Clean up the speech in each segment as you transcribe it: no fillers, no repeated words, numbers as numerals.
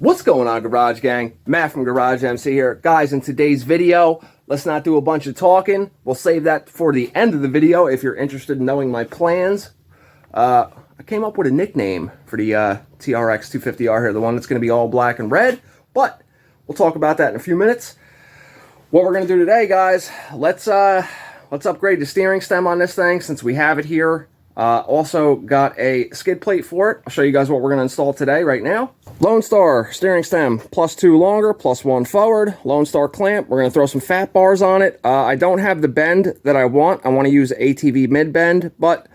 What's going on, Garage Gang? Matt from GarageMC here. Guys, in today's video, let's not do a bunch of talking. We'll save that for the end of the video if you're interested in knowing my plans. I came up with a nickname for the Trx250R here, the one that's going to be all black and red, but we'll talk about that in a few minutes. What we're going to do today, guys, let's upgrade the steering stem on this thing since we have it here. Also got a skid plate for it. I'll show you guys what we're going to install today right now. Lonestar steering stem, +2 longer, +1 forward. Lonestar clamp, we're going to throw some fat bars on it. I don't have the bend that I want. I want to use ATV mid bend, but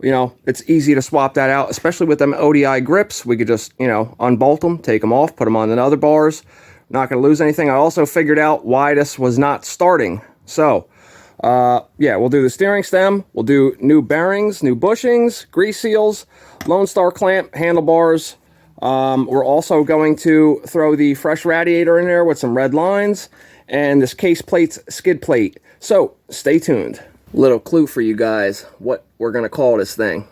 you know, it's easy to swap that out, especially with them ODI grips. We could just, you know, unbolt them, take them off, put them on the other bars. Not going to lose anything. I also figured out why this was not starting. So yeah, we'll do the steering stem, we'll do new bearings, new bushings, grease seals, Lonestar clamp, handlebars. We're also going to throw the fresh radiator in there with some red lines, and this case plate's skid plate. So stay tuned. Little clue for you guys, what we're going to call this thing.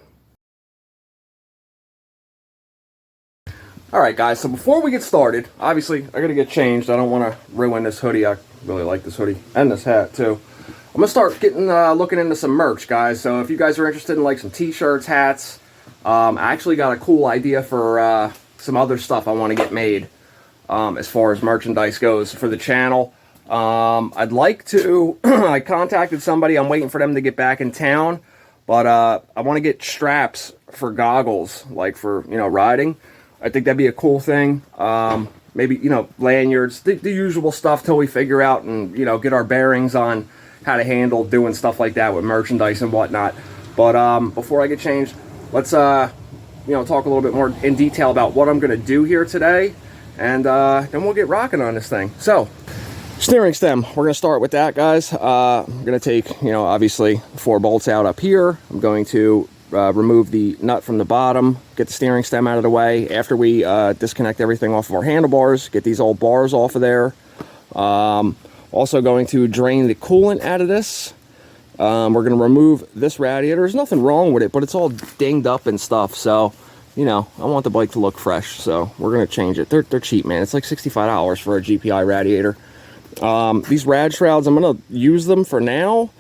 Alright guys, so before we get started, obviously I gotta get changed. I don't want to ruin this hoodie. I really like this hoodie, and this hat too. I'm gonna start getting looking into some merch, guys. So if you guys are interested in like some t-shirts, hats, I actually got a cool idea for some other stuff I want to get made as far as merchandise goes for the channel. I'd like to I contacted somebody. I'm waiting for them to get back in town, but I want to get straps for goggles, like for, you know, riding. I think that'd be a cool thing. Maybe, you know, lanyards, the usual stuff till we figure out and, you know, get our bearings on how to handle doing stuff like that with merchandise and whatnot. But before I get changed, let's you know, talk a little bit more in detail about what I'm going to do here today, and then we'll get rocking on this thing. So steering stem, we're going to start with that, guys. I'm going to take, you know, obviously 4 bolts out up here. I'm going to remove the nut from the bottom, get the steering stem out of the way. After we disconnect everything off of our handlebars, get these old bars off of there. Also going to drain the coolant out of this. We're going to remove this radiator. There's nothing wrong with it, but it's all dinged up and stuff. So, you know, I want the bike to look fresh. So we're going to change it. They're cheap, man. It's like $65 for a GPI radiator. These rad shrouds, I'm going to use them for now.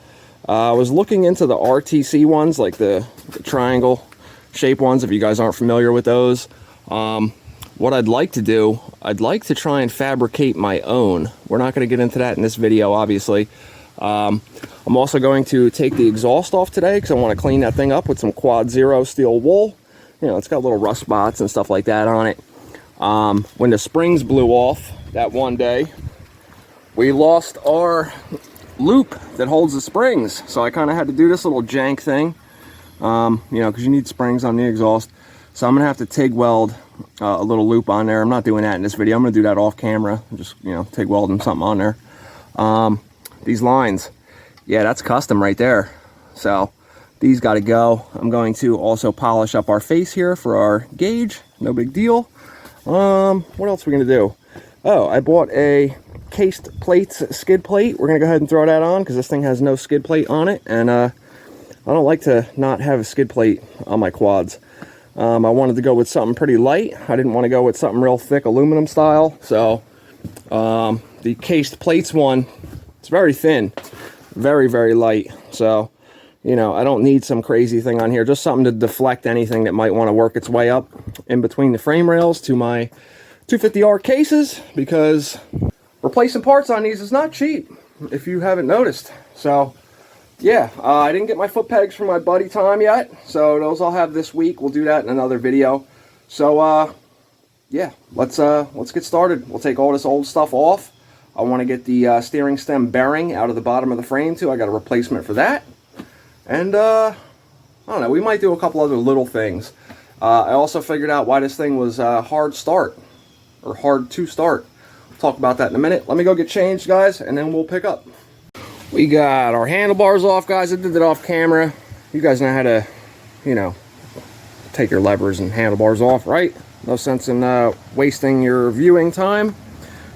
I was looking into the RTC ones, like the triangle shape ones, if you guys aren't familiar with those. What I'd like to do, I'd like to try and fabricate my own. We're not going to get into that in this video, obviously. I'm also going to take the exhaust off today because I want to clean that thing up with some Quad Zero steel wool. You know, it's got little rust spots and stuff like that on it. When the springs blew off that one day, we lost our loop that holds the springs. So I kind of had to do this little jank thing, you know, because you need springs on the exhaust. So I'm going to have to TIG weld a little loop on there. I'm not doing that in this video. I'm going to do that off camera. Just, you know, TIG welding something on there. These lines, yeah, that's custom right there. So these got to go. I'm going to also polish up our face here for our gauge. No big deal. What else are we going to do? Oh, I bought a cased plates skid plate. We're going to go ahead and throw that on because this thing has no skid plate on it. And I don't like to not have a skid plate on my quads. I wanted to go with something pretty light. I didn't want to go with something real thick aluminum style. So the cased plates one, it's very thin, very, very light. So, you know, I don't need some crazy thing on here. Just something to deflect anything that might want to work its way up in between the frame rails to my 250R cases, because replacing parts on these is not cheap, if you haven't noticed. So yeah, I didn't get my foot pegs from my buddy Tom yet, so those I'll have this week. We'll do that in another video. So yeah, let's get started. We'll take all this old stuff off. I want to get the steering stem bearing out of the bottom of the frame too. I got a replacement for that. And I don't know, we might do a couple other little things. I also figured out why this thing was hard start, or hard to start. We'll talk about that in a minute. Let me go get changed, guys, and then we'll pick up. We got our handlebars off, guys. I did it off camera. You guys know how to, you know, take your levers and handlebars off, right? No sense in wasting your viewing time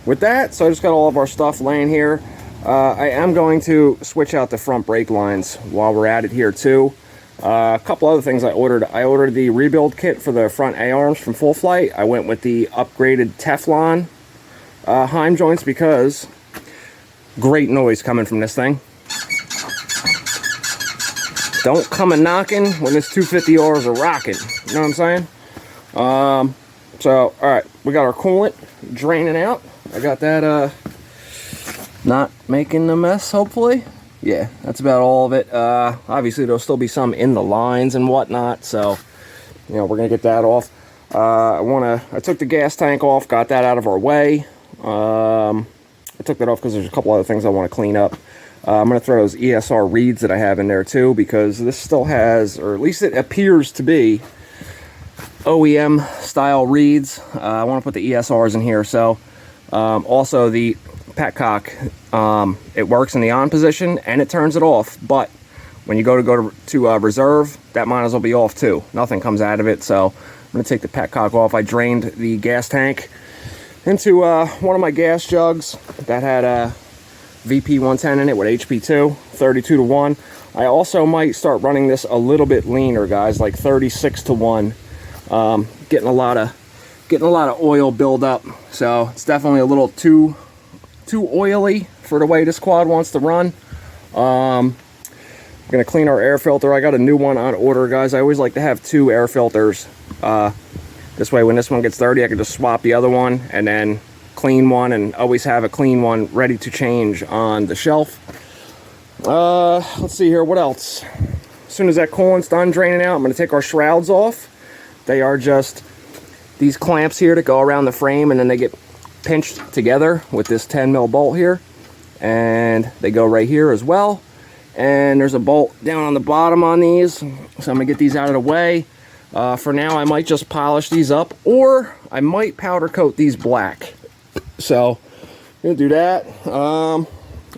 with that. So I just got all of our stuff laying here. I am going to switch out the front brake lines while we're at it here too. A couple other things I ordered. I ordered the rebuild kit for the front A-arms from Full Flight. I went with the upgraded Teflon Heim joints because great noise coming from this thing. Don't come a knocking when this 250Rs are rocking. You know what I'm saying? So, alright, we got our coolant draining out. I got that not making a mess, hopefully. Yeah, that's about all of it. Obviously, there'll still be some in the lines and whatnot, so, you know, we're going to get that off. I took the gas tank off, got that out of our way. I took that off because there's a couple other things I want to clean up. I'm going to throw those ESR reeds that I have in there, too, because this still has, or at least it appears to be, OEM-style reeds. I want to put the ESRs in here, so, also the petcock, it works in the on position and it turns it off, but when you go to reserve, that might as well be off too. Nothing comes out of it, so I'm going to take the petcock off. I drained the gas tank into one of my gas jugs that had a VP 110 in it with HP2, 32 to 1. I also might start running this a little bit leaner, guys, like 36 to 1. Getting a lot of oil buildup, so it's definitely a little too oily for the way this quad wants to run. I'm gonna clean our air filter. I got a new one on order, guys. I always like to have 2 air filters. This way, when this one gets dirty, I can just swap the other one and then clean one, and always have a clean one ready to change on the shelf. Let's see here, what else? As soon as that coolant's done draining out, I'm gonna take our shrouds off. They are just these clamps here that go around the frame, and then they get pinched together with this 10mm bolt here, and they go right here as well. And there's a bolt down on the bottom on these, so I'm gonna get these out of the way. For now, I might just polish these up, or I might powder coat these black. So I'm gonna do that.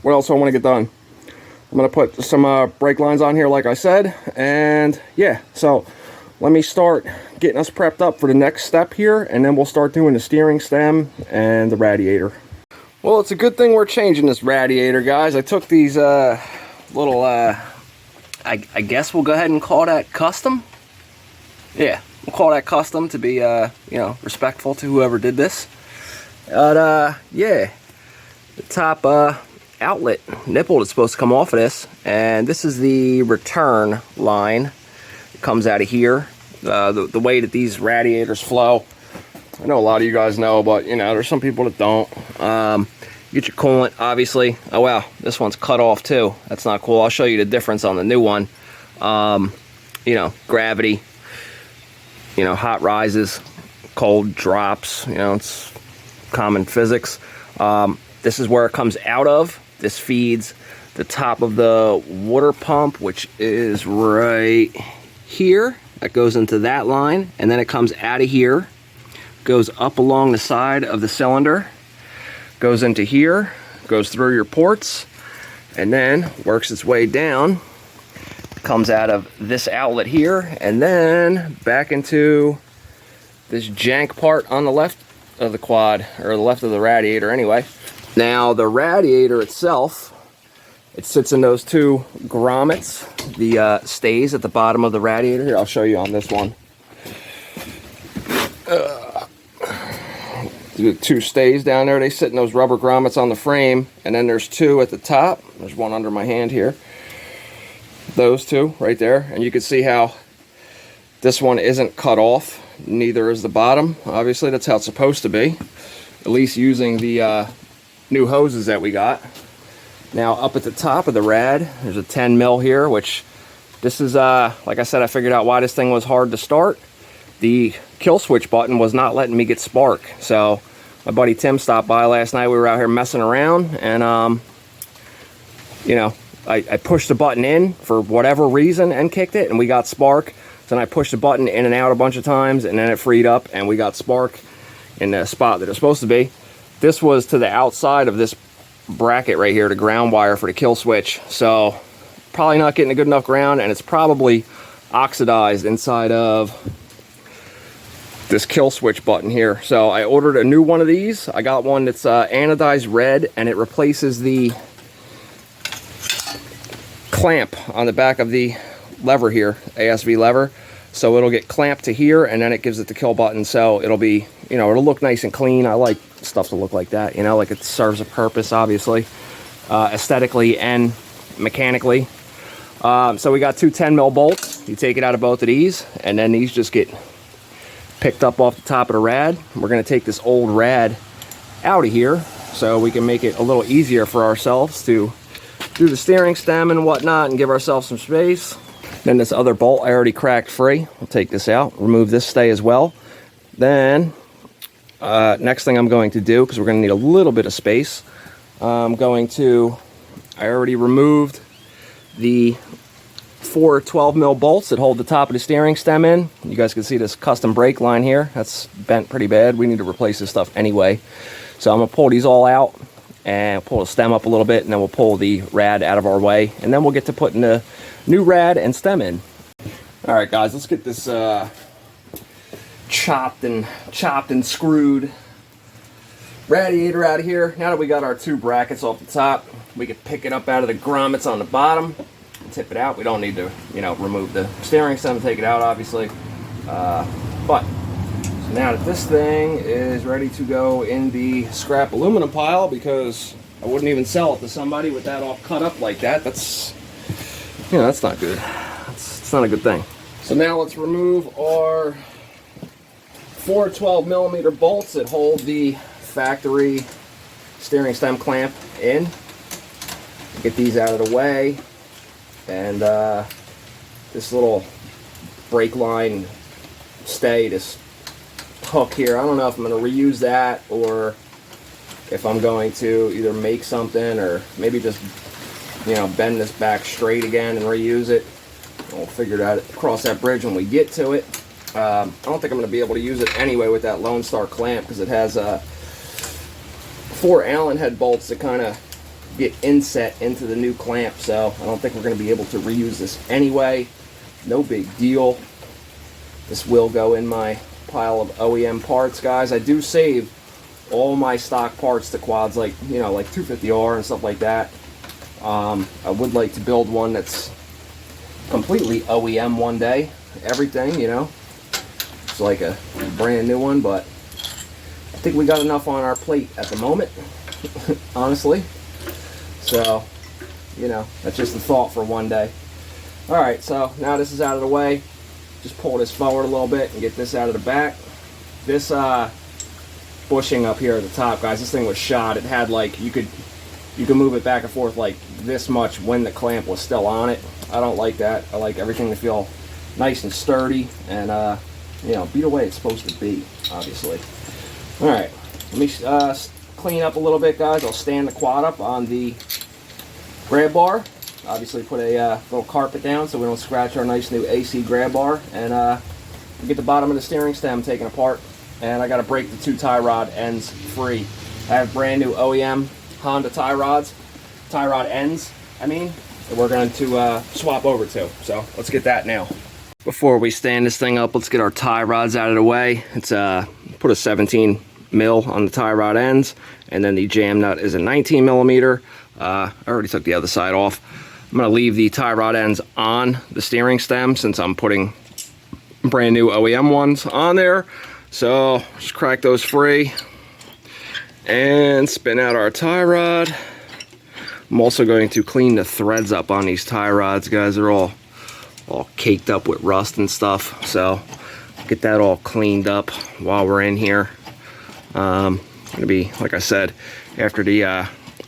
What else do I want to get done? I'm gonna put some brake lines on here, like I said, and yeah, so let me start getting us prepped up for the next step here, and then we'll start doing the steering stem and the radiator. Well, it's a good thing we're changing this radiator, guys. I took these little, I guess we'll go ahead and call that custom. Yeah, we'll call that custom to be, you know, respectful to whoever did this. But, yeah, the top outlet nipple is supposed to come off of this, and this is the return line. It comes out of here. The way that these radiators flow, I know a lot of you guys know, but you know, there's some people that don't. You get your coolant, obviously. Oh wow, this one's cut off too. That's not cool. I'll show you the difference on the new one. You know, gravity, you know, hot rises, cold drops, you know, it's common physics. This is where it comes out of. This feeds the top of the water pump, which is right here. That goes into that line, and then it comes out of here, goes up along the side of the cylinder, goes into here, goes through your ports, and then works its way down, comes out of this outlet here, and then back into this jank part on the left of the quad, or the left of the radiator anyway. Now the radiator itself, it sits in those 2 grommets, the stays at the bottom of the radiator. Here, I'll show you on this one. The 2 stays down there, they sit in those rubber grommets on the frame, and then there's 2 at the top. There's one under my hand here. Those 2 right there, and you can see how this one isn't cut off. Neither is the bottom. Obviously, that's how it's supposed to be, at least using the new hoses that we got. Now up at the top of the rad, there's a 10mm here, which this is, like I said, I figured out why this thing was hard to start. The kill switch button was not letting me get spark. So my buddy Tim stopped by last night. We were out here messing around, and you know, I pushed the button in for whatever reason and kicked it, and we got spark. So then I pushed the button in and out a bunch of times, and then it freed up, and we got spark in the spot that it's supposed to be. This was to the outside of this bracket right here, the ground wire for the kill switch, so probably not getting a good enough ground, and it's probably oxidized inside of this kill switch button here. So I ordered a new one of these. I got one that's anodized red, and it replaces the clamp on the back of the lever here, ASV lever. So it'll get clamped to here, and then it gives it the kill button. So it'll be, you know, it'll look nice and clean. I like stuff to look like that, you know, like it serves a purpose, obviously, aesthetically and mechanically. So we got two 10 mil bolts. You take it out of both of these, and then these just get picked up off the top of the rad. We're going to take this old rad out of here so we can make it a little easier for ourselves to do the steering stem and whatnot and give ourselves some space. Then this other bolt I already cracked free. We'll take this out, remove this stay as well. Then next thing I'm going to do, because we're going to need a little bit of space, I already removed the 4 12 mil bolts that hold the top of the steering stem in. You guys can see this custom brake line here. That's bent pretty bad. We need to replace this stuff anyway. So I'm going to pull these all out and pull the stem up a little bit, and then we'll pull the rad out of our way, and then we'll get to putting the new rad and stem in. All right, guys, let's get this chopped and screwed radiator out of here. Now that we got our two brackets off the top, we can pick it up out of the grommets on the bottom and tip it out. We don't need to, you know, remove the steering stem and take it out, obviously. But so now that this thing is ready to go in the scrap aluminum pile, because I wouldn't even sell it to somebody with that all cut up like that. That's, you know, that's not good. It's not a good thing. So now let's remove our 4 12 millimeter bolts that hold the factory steering stem clamp in. Get these out of the way, and this little brake line stay, this hook here, I don't know if I'm going to reuse that or if I'm going to either make something or maybe just, you know, bend this back straight again and reuse it. We'll figure that, cross that bridge when we get to it. I don't think I'm going to be able to use it anyway with that Lonestar clamp, because it has 4 Allen head bolts that kind of get inset into the new clamp, so I don't think we're going to be able to reuse this anyway. No big deal. This will go in my pile of OEM parts, guys. I do save all my stock parts to quads, like, you know, like 250R and stuff like that. I would like to build one that's completely OEM one day. Everything, you know, it's like a brand new one, but I think we got enough on our plate at the moment, honestly. So, you know, that's just a thought for one day. All right, so now this is out of the way. Just pull this forward a little bit and get this out of the back. This bushing up here at the top, guys, this thing was shot. It had, like, you could move it back and forth like this much when the clamp was still on it. I don't like that. I like everything to feel nice and sturdy and, you know, be the way it's supposed to be, obviously. All right, let me clean up a little bit, guys. I'll stand the quad up on the grab bar. Obviously put a little carpet down so we don't scratch our nice new AC grab bar, and get the bottom of the steering stem taken apart, and I got to break the 2 tie rod ends free. I have brand new OEM Honda tie rod ends, that we're going to swap over to. So let's get that now. Before we stand this thing up, let's get our tie rods out of the way. It's put a 17 mil on the tie rod ends, and then the jam nut is a 19 millimeter. I already took the other side off. I'm going to leave the tie rod ends on the steering stem since I'm putting brand new OEM ones on there. So just crack those free and spin out our tie rod. I'm also going to clean the threads up on these tie rods, guys. They're all caked up with rust and stuff, so get that all cleaned up while we're in here. Gonna be, like I said, after the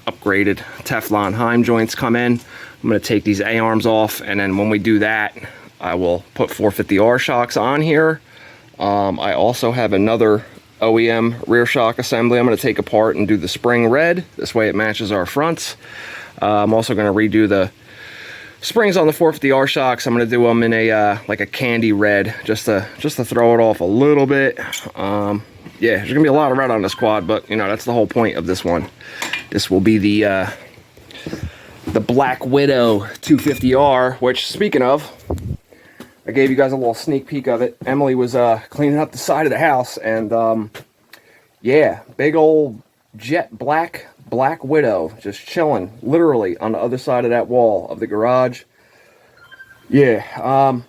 upgraded Teflon Heim joints come in, I'm going to take these A-arms off, and then when we do that, I will put 450R shocks on here. I also have another OEM rear shock assembly I'm going to take apart and do the spring red. This way it matches our fronts. I'm also going to redo the springs on the 450R shocks. I'm going to do them in a like a candy red, just to throw it off a little bit. Yeah, there's going to be a lot of red on this quad, but you know, that's the whole point of this one. This will be the Black Widow 250R, which, speaking of, I gave you guys a little sneak peek of it. Emily was cleaning up the side of the house, and yeah, big old jet black Widow just chilling literally on the other side of that wall of the garage. Yeah,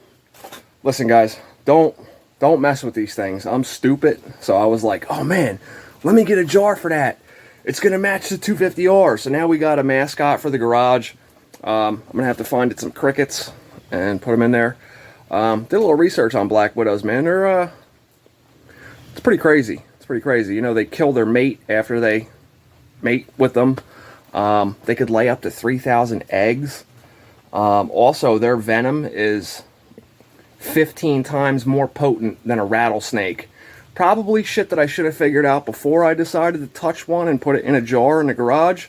listen guys, don't mess with these things. I'm stupid, so I was like, oh man, let me get a jar for that. It's gonna match the 250R. So now we got a mascot for the garage. I'm gonna have to find it some crickets and put them in there. Did a little research on black widows, man. They're it's pretty crazy. It's pretty crazy. You know, they kill their mate after they mate with them. They could lay up to 3,000 eggs. Also, their venom is 15 times more potent than a rattlesnake. Probably shit that I should have figured out before I decided to touch one and put it in a jar in the garage.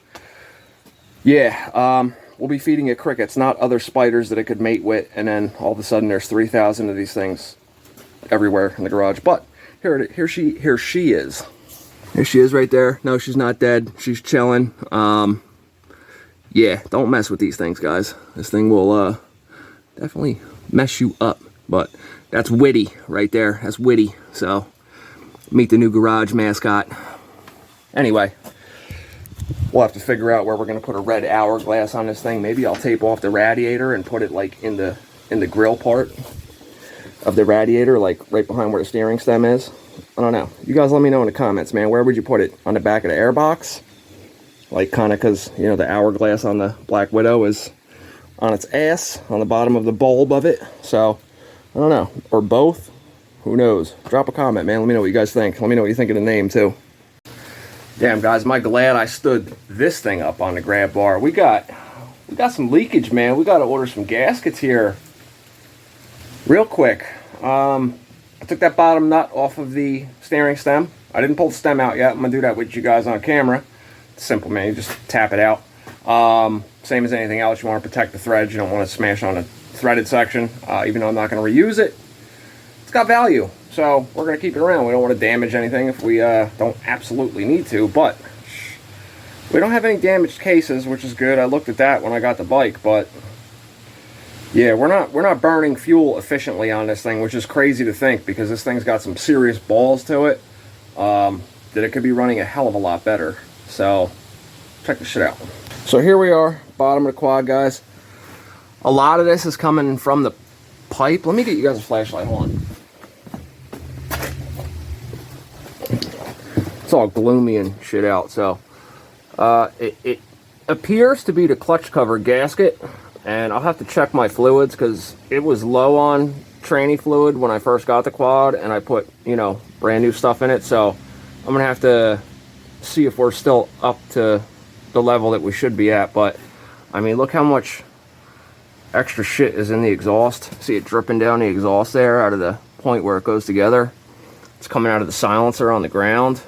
Yeah, we'll be feeding it crickets, not other spiders that it could mate with, and then all of a sudden there's 3,000 of these things everywhere in the garage. But here she is. Here she is right there. No, she's not dead. She's chilling. Yeah, don't mess with these things, guys. This thing will definitely mess you up. But that's witty right there. That's witty. So, meet the new garage mascot. Anyway, we'll have to figure out where we're going to put a red hourglass on this thing. Maybe I'll tape off the radiator and put it like in the grill part of the radiator, like right behind where the steering stem is. I don't know. You guys let me know in the comments, man. Where would you put it? On the back of the airbox? Like kind of because, you know, the hourglass on the Black Widow is on its ass, on the bottom of the bulb of it. So, I don't know. Or both. Who knows? Drop a comment, man. Let me know what you guys think. Let me know what you think of the name, too. Damn, guys. Am I glad I stood this thing up on the grab bar. We got some leakage, man. We got to order some gaskets here. Real quick. I took that bottom nut off of the steering stem. I didn't pull the stem out yet. I'm going to do that with you guys on camera. It's simple, man. You just tap it out. Same as anything else. You want to protect the threads. You don't want to smash on a threaded section. Even though I'm not going to reuse it, it's got value. So we're going to keep it around. We don't want to damage anything if we don't absolutely need to. But we don't have any damaged cases, which is good. I looked at that when I got the bike, but yeah, we're not burning fuel efficiently on this thing, which is crazy to think because this thing's got some serious balls to it. That it could be running a hell of a lot better. So check this shit out. So here we are, bottom of the quad, guys. A lot of this is coming from the pipe. Let me get you guys a flashlight. Hold on. It's all gloomy and shit out. So it appears to be the clutch cover gasket. And I'll have to check my fluids because it was low on tranny fluid when I first got the quad, and I put, you know, brand new stuff in it. So I'm gonna have to see if we're still up to the level that we should be at. But I mean, look how much extra shit is in the exhaust. See it dripping down the exhaust there out of the point where it goes together. It's coming out of the silencer on the ground.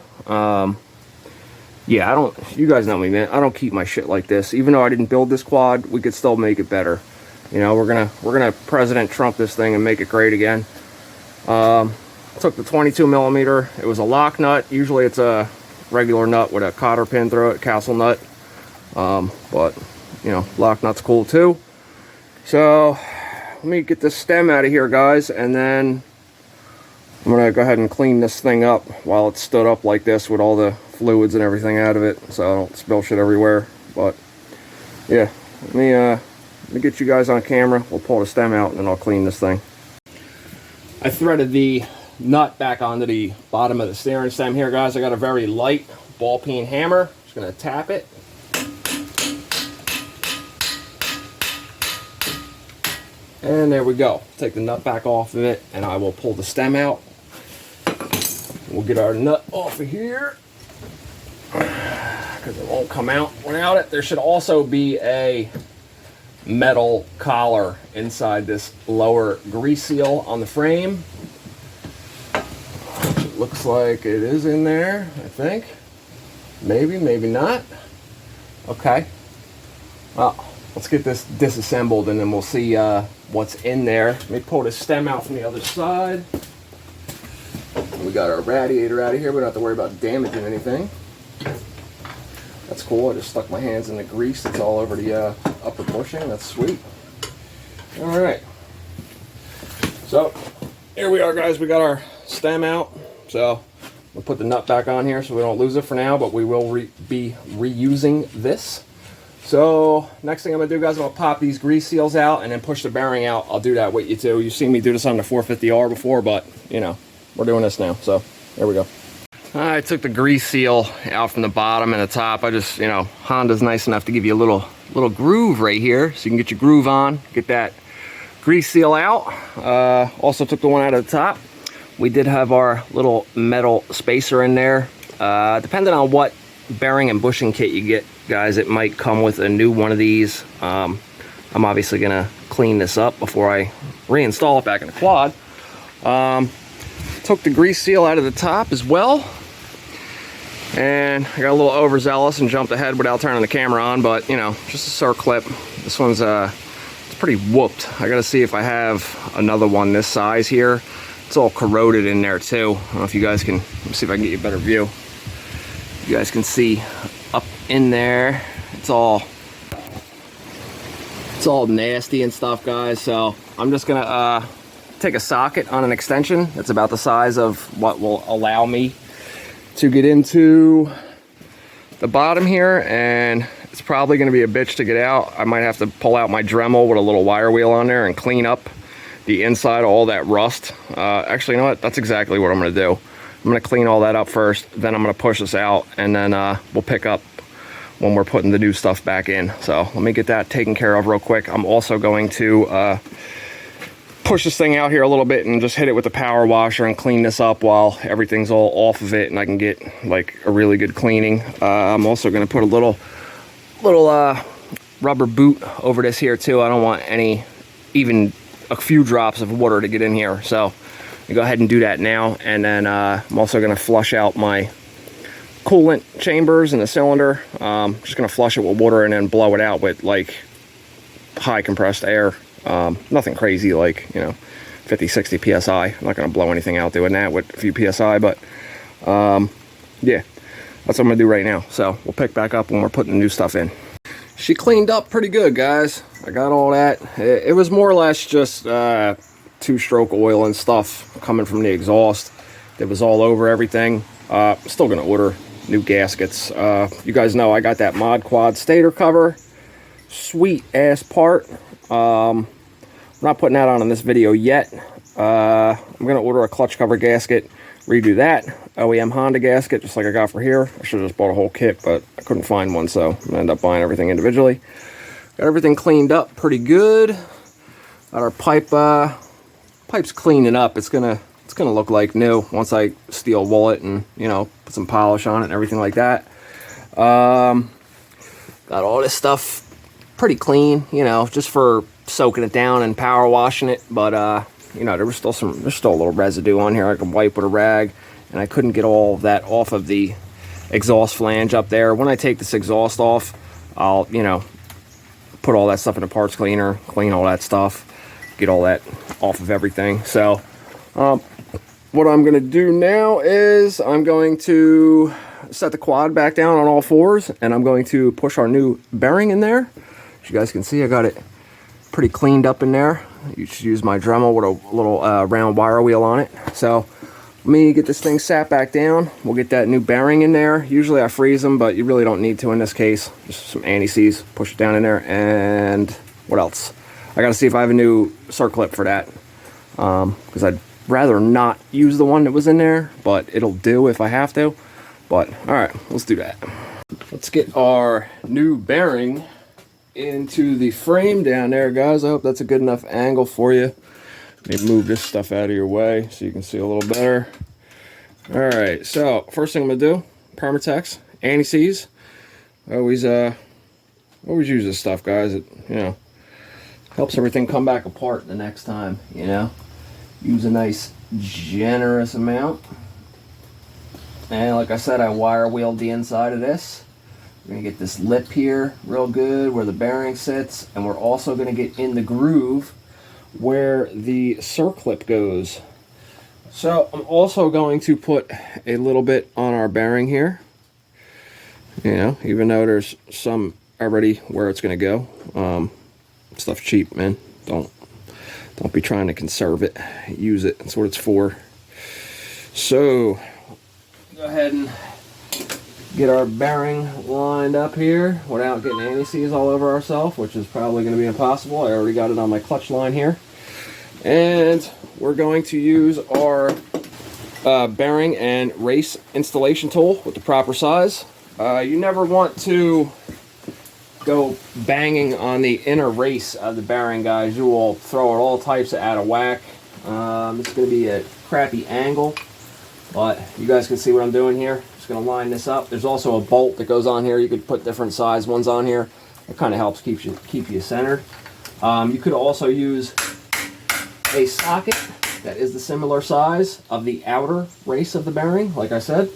Yeah, you guys know me, man. I don't keep my shit like this. Even though I didn't build this quad, we could still make it better. You know, we're gonna President Trump this thing and make it great again. Took the 22 millimeter. It was a lock nut. Usually it's a regular nut with a cotter pin through it, castle nut. But you know, lock nut's cool too. So let me get this stem out of here, guys, and then I'm gonna go ahead and clean this thing up while it's stood up like this with all the fluids and everything out of it, so I don't spill shit everywhere. But yeah, let me get you guys on camera. We'll pull the stem out and then I'll clean this thing. I threaded the nut back onto the bottom of the steering stem here, guys. I got a very light ball peen hammer. Just gonna tap it. And there we go. Take the nut back off of it and I will pull the stem out. We'll get our nut off of here because it won't come out without it. There should also be a metal collar inside this lower grease seal on the frame. It looks like it is in there, I think. Maybe, maybe not. Okay. Well, let's get this disassembled and then we'll see what's in there. Let me pull the stem out from the other side. We got our radiator out of here. We don't have to worry about damaging anything. That's cool. I just stuck my hands in the grease that's all over the upper bushing. That's sweet. All right. So here we are, guys. We got our stem out. So we'll put the nut back on here so we don't lose it for now, but we will be reusing this. So next thing I'm gonna do, guys, I'm gonna pop these grease seals out and then push the bearing out. I'll do that with you too. You've seen me do this on the 450R before, but you know, we're doing this now. So there we go. I took the grease seal out from the bottom and the top. I just, you know, Honda's nice enough to give you a little groove right here, so you can get your groove on, get that grease seal out. Also took the one out of the top. We did have our little metal spacer in there. Depending on what bearing and bushing kit you get, guys, it might come with a new one of these. I'm obviously gonna clean this up before I reinstall it back in the quad. Took the grease seal out of the top as well, and I got a little overzealous and jumped ahead without turning the camera on, but you know, just a circlip. This one's it's pretty whooped. I gotta see if I have another one this size here. It's all corroded in there too. I don't know if you guys can, let me see if I can get you a better view. You guys can see up in there, it's all nasty and stuff, guys. So I'm just gonna take a socket on an extension that's about the size of what will allow me to get into the bottom here, and it's probably going to be a bitch to get out. I might have to pull out my Dremel with a little wire wheel on there and clean up the inside of all that rust. Actually, you know what, that's exactly what I'm going to do. I'm going to clean all that up first, then I'm going to push this out, and then we'll pick up when we're putting the new stuff back in. So let me get that taken care of real quick. I'm also going to push this thing out here a little bit and just hit it with the power washer and clean this up while everything's all off of it and I can get like a really good cleaning. I'm also going to put a little rubber boot over this here too. I don't want even a few drops of water to get in here, so I go ahead and do that now. And then I'm also going to flush out my coolant chambers in the cylinder. Just going to flush it with water and then blow it out with like high compressed air. Nothing crazy, like, you know, 50-60 psi. I'm not going to blow anything out doing that with a few psi, but yeah, that's what I'm going to do right now. So we'll pick back up when we're putting the new stuff in. She cleaned up pretty good, guys. I got all that. It was more or less just two-stroke oil and stuff coming from the exhaust. It was all over everything. Still going to order new gaskets. You guys know I got that Mod Quad stator cover. Sweet ass part. I'm not putting that on in this video yet. I'm going to order a clutch cover gasket, redo that. OEM Honda gasket, just like I got for here. I should have just bought a whole kit, but I couldn't find one, so I'm going to end up buying everything individually. Got everything cleaned up pretty good. Got our pipe's cleaning up. It's gonna look like new once I steel wool it and, you know, put some polish on it and everything like that. Got all this stuff pretty clean, you know, just for soaking it down and power washing it, but you know, there's still a little residue on here I can wipe with a rag, and I couldn't get all of that off of the exhaust flange up there. When I take this exhaust off, I'll, you know, put all that stuff in a parts cleaner, clean all that stuff, get all that off of everything. So what I'm going to do now is I'm going to set the quad back down on all fours, and I'm going to push our new bearing in there. As you guys can see, I got it pretty cleaned up in there. You should use my Dremel with a little round wire wheel on it. So let me get this thing sat back down. We'll get that new bearing in there. Usually I freeze them, but you really don't need to in this case. Just some anti-seize, push it down in there. And what else? I gotta see if I have a new circlip for that, because I'd rather not use the one that was in there, but it'll do if I have to. But all right, let's do that. Let's get our new bearing into the frame down there, guys. I hope that's a good enough angle for you. Maybe move this stuff out of your way so you can see a little better. All right, so first thing I'm gonna do, Permatex anti-seize. Always use this stuff, guys. It, you know, helps everything come back apart the next time, you know. Use a nice generous amount. And like I said, I wire wheeled the inside of this. We're gonna get this lip here real good where the bearing sits, and we're also gonna get in the groove where the circlip goes. So I'm also going to put a little bit on our bearing here. You know, even though there's some already where it's gonna go. Stuff's cheap, man. Don't be trying to conserve it. Use it. That's what it's for. So go ahead and get our bearing lined up here without getting anti-seize all over ourselves, which is probably going to be impossible. I already got it on my clutch line here. And we're going to use our bearing and race installation tool with the proper size. You never want to go banging on the inner race of the bearing, guys. You will throw it all types of out of whack. It's going to be a crappy angle, but you guys can see what I'm doing here. Just going to line this up. There's also a bolt that goes on here. You could put different size ones on here. It kind of helps keep you centered. You could also use a socket that is the similar size of the outer race of the bearing. Like I said,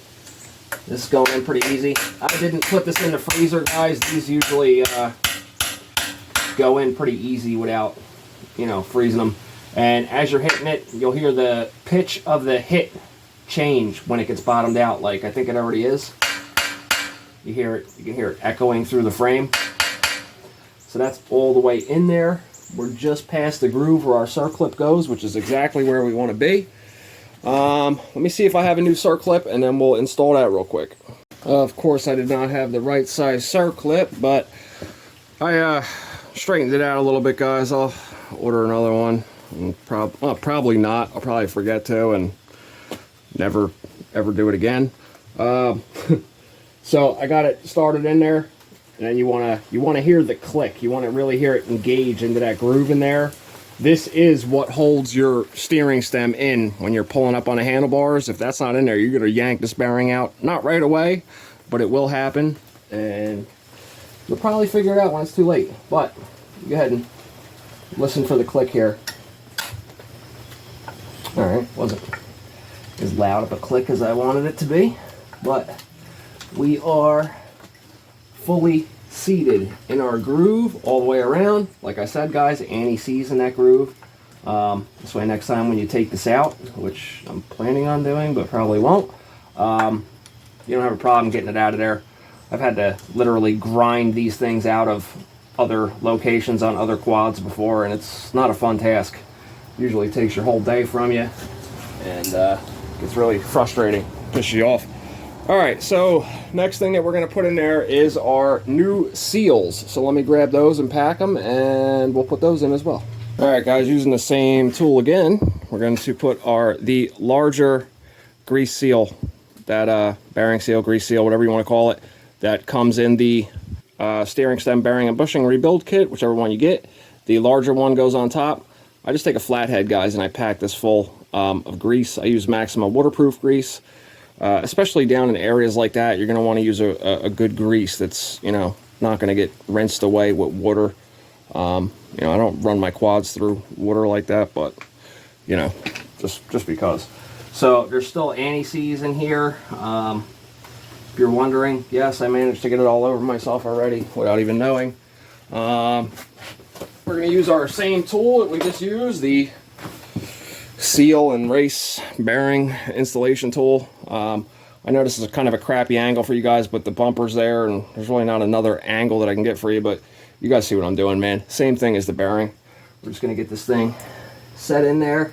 this is going in pretty easy. I didn't put this in the freezer, guys. These usually go in pretty easy without, you know, freezing them. And as you're hitting it, you'll hear the pitch of the hit change when it gets bottomed out. Like I think it already is. You hear it. You can hear it echoing through the frame. So that's all the way in there. We're just past the groove where our circlip goes, which is exactly where we want to be. Let me see if I have a new circlip, and then we'll install that real quick. Of course, I did not have the right size circlip, but I straightened it out a little bit, guys. I'll order another one. Probably not. I'll probably forget to and never ever do it again. So I got it started in there. And then you wanna hear the click. You want to really hear it engage into that groove in there. This is what holds your steering stem in when you're pulling up on the handlebars. If that's not in there, you're gonna yank this bearing out. Not right away, but it will happen, and you'll probably figure it out when it's too late. But go ahead and listen for the click here. All right, wasn't as loud of a click as I wanted it to be, but we are fully seated in our groove all the way around. Like I said, guys, anti-seize in that groove. This way next time when you take this out, which I'm planning on doing but probably won't, you don't have a problem getting it out of there. I've had to literally grind these things out of other locations on other quads before, and it's not a fun task. Usually takes your whole day from you, and gets really frustrating, pisses you off. Alright, so next thing that we're going to put in there is our new seals. So let me grab those and pack them, and we'll put those in as well. Alright guys, using the same tool again, we're going to put the larger grease seal, that bearing seal, grease seal, whatever you want to call it, that comes in the steering stem bearing and bushing rebuild kit, whichever one you get. The larger one goes on top. I just take a flathead, guys, and I pack this full of grease. I use Maxima waterproof grease. Especially down in areas like that, you're going to want to use a good grease that's, you know, not going to get rinsed away with water. You know, I don't run my quads through water like that, but, you know, just because. So there's still anti-seize in here. If you're wondering, yes, I managed to get it all over myself already without even knowing. We're going to use our same tool that we just used, the seal and race bearing installation tool. I know this is kind of a crappy angle for you guys, but the bumper's there, and there's really not another angle that I can get for you, but you guys see what I'm doing, man. Same thing as the bearing. We're just going to get this thing set in there.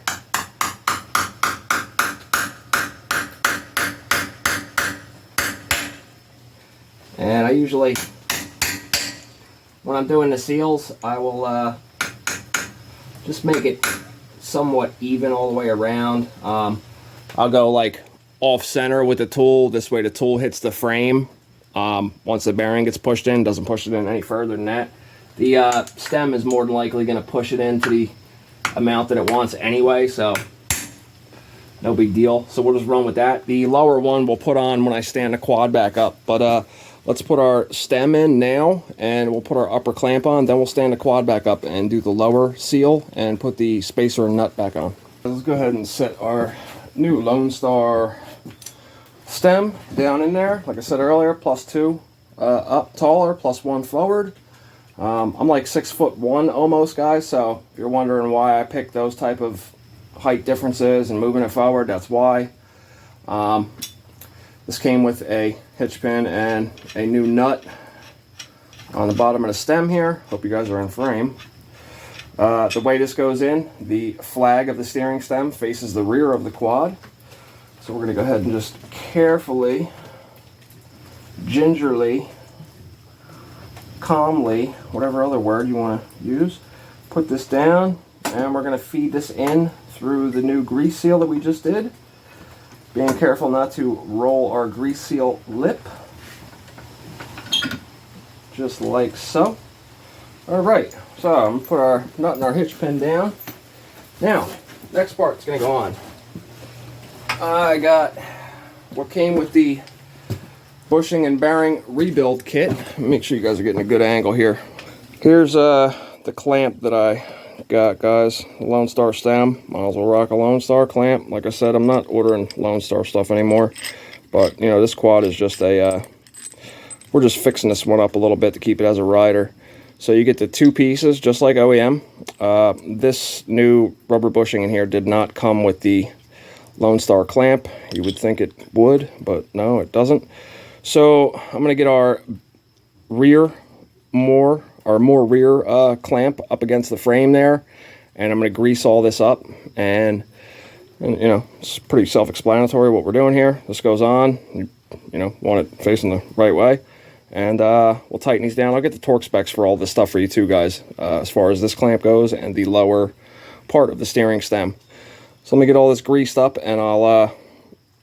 And I usually, when I'm doing the seals, I will just make it somewhat even all the way around. I'll go like off center with the tool. This way the tool hits the frame. Once the bearing gets pushed in, doesn't push it in any further than that. The stem is more than likely going to push it into the amount that it wants anyway, so no big deal. So we'll just run with that. The lower one we'll put on when I stand the quad back up, but let's put our stem in now, and we'll put our upper clamp on, then we'll stand the quad back up and do the lower seal and put the spacer and nut back on. Let's go ahead and set our new Lonestar stem down in there. Like I said earlier, +2 up taller, +1 forward. I'm like 6'1" almost, guys, so if you're wondering why I picked those type of height differences and moving it forward, that's why. This came with a hitch pin and a new nut on the bottom of the stem here. Hope you guys are in frame. The way this goes in, the flag of the steering stem faces the rear of the quad. So we're going to go ahead and just carefully, gingerly, calmly, whatever other word you want to use, put this down, and we're going to feed this in through the new grease seal that we just did. Being careful not to roll our grease seal lip. Just like so. Alright, so I'm going to put our nut and our hitch pin down. Now, next part's going to go on. I got what came with the bushing and bearing rebuild kit. Make sure you guys are getting a good angle here. Here's the clamp that I got, guys. The Lonestar stem. Might as well rock a Lonestar clamp. Like I said, I'm not ordering Lonestar stuff anymore. But, you know, this quad is just a... we're just fixing this one up a little bit to keep it as a rider. So you get the two pieces, just like OEM. This new rubber bushing in here did not come with the Lonestar clamp. You would think it would, but no, it doesn't. So I'm going to get our more rear clamp up against the frame there, and I'm going to grease all this up, and you know, it's pretty self-explanatory what we're doing here. This goes on, you know, want it facing the right way, and we'll tighten these down. I'll get the torque specs for all this stuff for you too, guys, as far as this clamp goes and the lower part of the steering stem. So let me get all this greased up, and I'll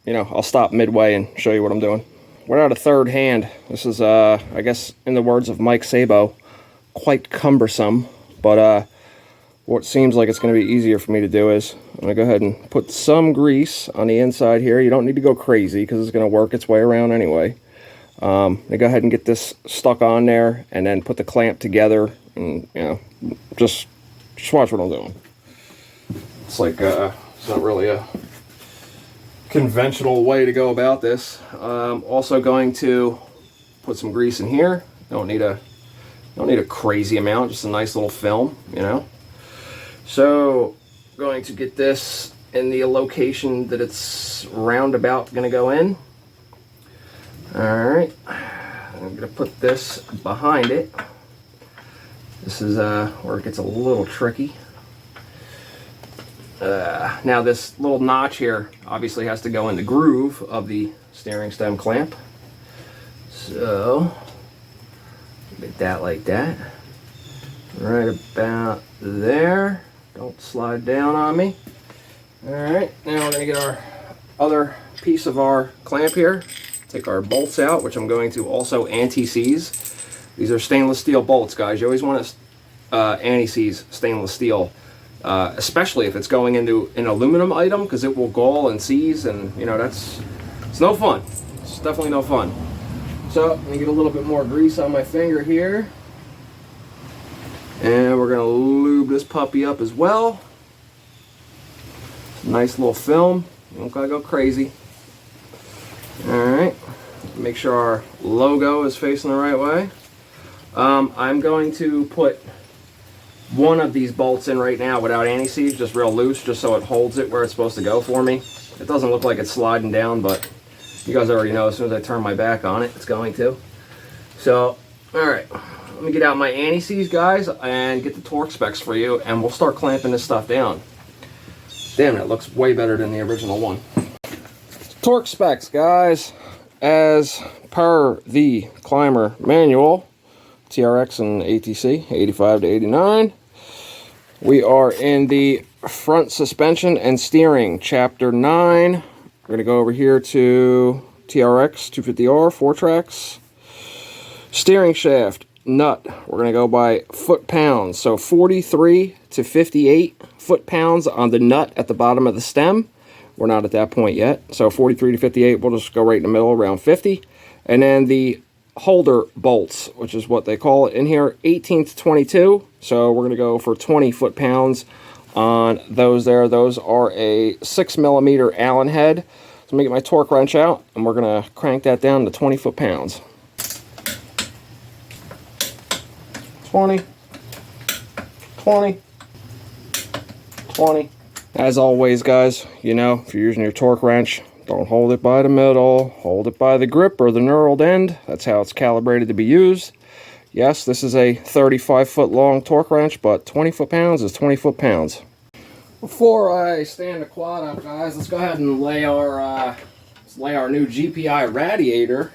you know, I'll stop midway and show you what I'm doing. Without a third hand, this is, I guess, in the words of Mike Sabo, quite cumbersome, but what seems like it's going to be easier for me to do is I'm going to go ahead and put some grease on the inside here. You don't need to go crazy because it's going to work its way around anyway. I'm going to go ahead and get this stuck on there and then put the clamp together, and, you know, just watch what I'm doing. It's like, it's not really a conventional way to go about this. Also going to put some grease in here. Don't need a crazy amount, just a nice little film, you know. So going to get this in the location that it's roundabout going to go in. Alright, I'm going to put this behind it. This is where it gets a little tricky. Now this little notch here obviously has to go in the groove of the steering stem clamp. So, get that like that. Right about there. Don't slide down on me. Alright, now we're going to get our other piece of our clamp here. Take our bolts out, which I'm going to also anti-seize. These are stainless steel bolts, guys. You always want to anti-seize stainless steel. Especially if it's going into an aluminum item, because it will gall and seize, and you know, it's no fun. It's definitely no fun. So I'm gonna get a little bit more grease on my finger here, and we're gonna lube this puppy up as well. Nice little film. You don't gotta go crazy. All right. Make sure our logo is facing the right way. I'm going to put one of these bolts in right now without anti-seize, just real loose, just so it holds it where it's supposed to go for me. It doesn't look like it's sliding down, but you guys already know as soon as I turn my back on it, it's going to. So, alright, let me get out my anti-seize, guys, and get the torque specs for you, and we'll start clamping this stuff down. Damn, that looks way better than the original one. Torque specs, guys, as per the Climber manual, TRX and ATC, 85 to 89. We are in the front suspension and steering, chapter 9. We're going to go over here to Trx250R, 4 tracks. Steering shaft, nut, we're going to go by foot-pounds. So 43 to 58 foot-pounds on the nut at the bottom of the stem. We're not at that point yet. So 43 to 58, we'll just go right in the middle, around 50. And then the holder bolts, which is what they call it in here, 18 to 22. So we're going to go for 20 foot-pounds on those there. Those are a 6mm Allen head. So let me get my torque wrench out, and we're going to crank that down to 20 foot-pounds. 20, 20, 20. As always, guys, you know, if you're using your torque wrench, don't hold it by the middle, hold it by the grip or the knurled end. That's how it's calibrated to be used. Yes, this is a 35-foot long torque wrench, but 20 foot-pounds is 20 foot-pounds. Before I stand the quad up, guys, let's go ahead and lay our new GPI Radiator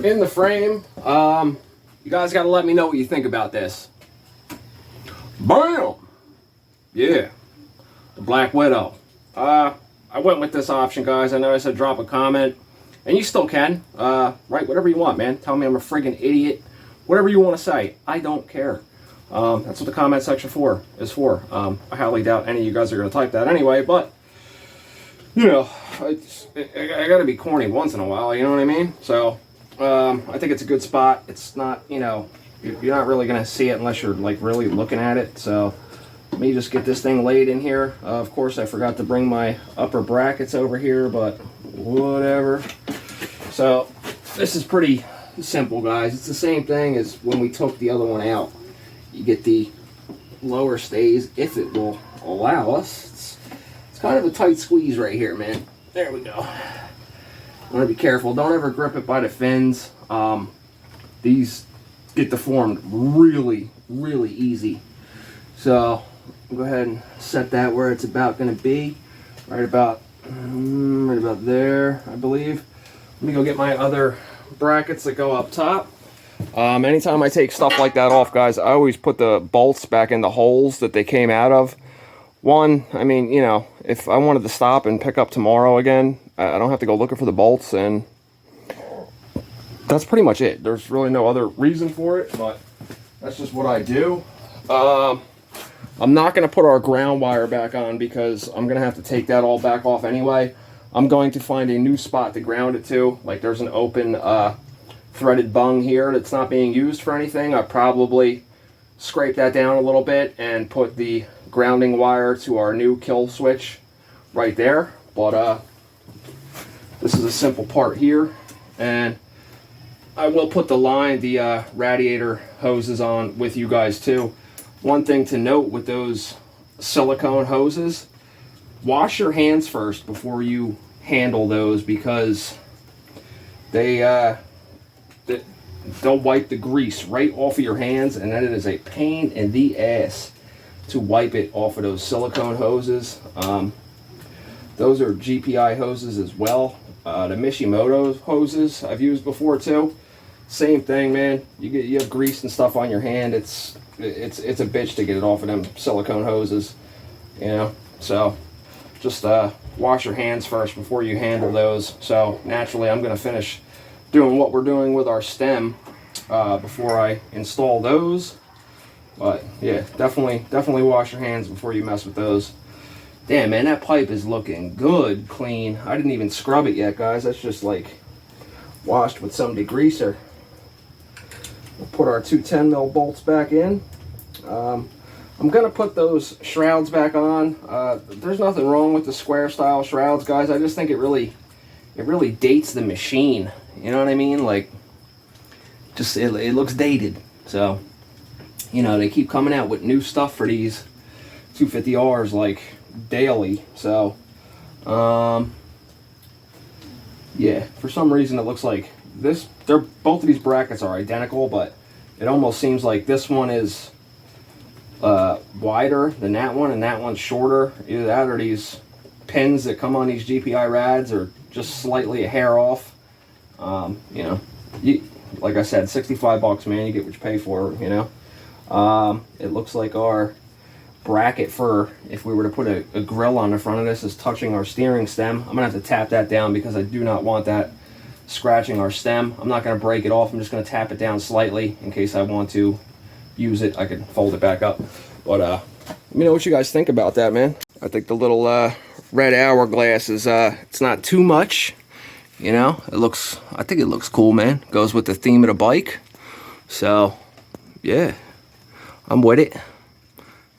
in the frame. You guys got to let me know what you think about this. Bam! Yeah, the Black Widow. I went with this option, guys. I know I said drop a comment, and you still can. Write whatever you want, man. Tell me I'm a friggin' idiot. Whatever you want to say, I don't care. That's what the comment section is for. I highly doubt any of you guys are going to type that anyway, but, you know, I got to be corny once in a while, you know what I mean? So, I think it's a good spot. It's not, you know, you're not really going to see it unless you're, like, really looking at it. So, let me just get this thing laid in here. Of course, I forgot to bring my upper brackets over here, but whatever. So, this is pretty simple, guys. It's the same thing as when we took the other one out. You get the lower stays if it will allow us. It's kind of a tight squeeze right here, man. There we go. Want to be careful. Don't ever grip it by the fins. These get deformed really, really easy. So go ahead and set that where it's about going to be. Right about there, I believe. Let me go get my other brackets that go up top. Anytime I take stuff like that off, guys, I always put the bolts back in the holes that they came out of. One, I mean, you know, if I wanted to stop and pick up tomorrow again, I don't have to go looking for the bolts, and that's pretty much it. There's really no other reason for it, but that's just what I do. I'm not going to put our ground wire back on because I'm going to have to take that all back off anyway. I'm going to find a new spot to ground it to. Like, there's an open threaded bung here that's not being used for anything. I probably scrape that down a little bit and put the grounding wire to our new kill switch right there. But this is a simple part here, and I will put the radiator hoses on with you guys too. One thing to note with those silicone hoses, wash your hands first before you handle those, because they'll wipe the grease right off of your hands, and then it is a pain in the ass to wipe it off of those silicone hoses. Those are GPI hoses as well. The Mishimoto hoses I've used before too. Same thing, man. You have grease and stuff on your hand. It's a bitch to get it off of them silicone hoses, you know. So just wash your hands first before you handle those. So naturally, I'm gonna finish doing what we're doing with our stem before I install those. But yeah, definitely wash your hands before you mess with those. Damn, man, that pipe is looking good, clean. I didn't even scrub it yet, guys. That's just like washed with some degreaser. We'll put our two 10mm bolts back in. I'm gonna put those shrouds back on. There's nothing wrong with the square style shrouds, guys. I just think it really dates the machine. You know what I mean? Like, just it looks dated. So, you know, they keep coming out with new stuff for these 250Rs like daily. So, yeah, for some reason it looks like this. Both of these brackets are identical, but it almost seems like this one is wider than that one, and that one's shorter. Either that or these pins that come on these GPI Rads are just slightly a hair off. You know, like I said, $65, man. You get what you pay for, you know. It looks like our bracket for, if we were to put a grill on the front of this, is touching our steering stem. I'm gonna have to tap that down because I do not want that scratching our stem. I'm not gonna break it off. I'm just gonna tap it down slightly in case I want to use it. I can fold it back up. But let me know what you guys think about that, man. I think the little red hourglass is it's not too much, you know. I think it looks cool, man. Goes with the theme of the bike. So yeah, I'm with it.